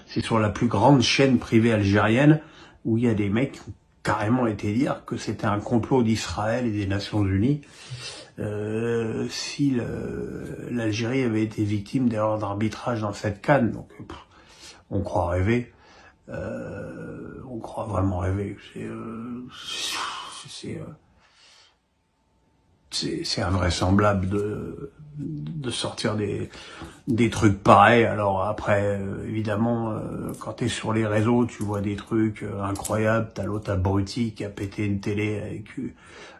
C'est sur la plus grande chaîne privée algérienne où il y a des mecs qui ont carrément été dire que c'était un complot d'Israël et des Nations Unies si l'Algérie avait été victime d'erreurs d'arbitrage dans cette CAN. Donc on croit rêver, on croit vraiment rêver. C'est invraisemblable de sortir des trucs pareils. Alors après, évidemment, quand t'es sur les réseaux, tu vois des trucs incroyables. T'as l'autre abruti qui a pété une télé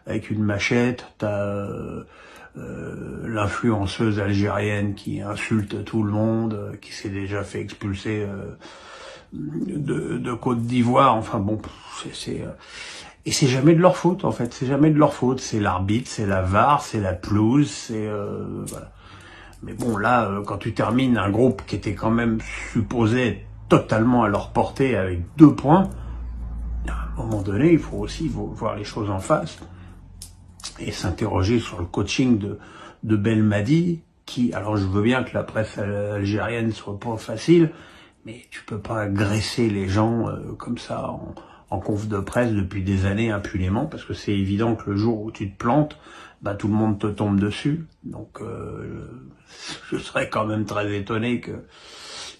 avec une machette. T'as l'influenceuse algérienne qui insulte tout le monde, qui s'est déjà fait expulser de Côte d'Ivoire. Enfin bon, et c'est jamais de leur faute, en fait. C'est jamais de leur faute. C'est l'arbitre, c'est la VAR, c'est la pelouse, c'est voilà. Mais bon, là, quand tu termines un groupe qui était quand même supposé être totalement à leur portée avec 2 points, à un moment donné, il faut aussi voir les choses en face et s'interroger sur le coaching de Belmadi, qui, alors je veux bien que la presse algérienne soit pas facile, mais tu peux pas agresser les gens comme ça en conf de presse depuis des années impunément, parce que c'est évident que le jour où tu te plantes, bah tout le monde te tombe dessus. Donc je serais quand même très étonné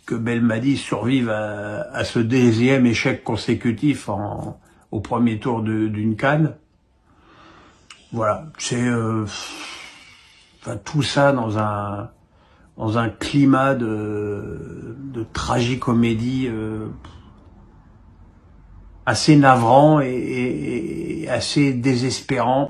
que Belmadi survive à ce 10e échec consécutif au premier tour d'une CAN. Voilà, c'est enfin, tout ça dans un climat de tragicomédie assez navrant et assez désespérant.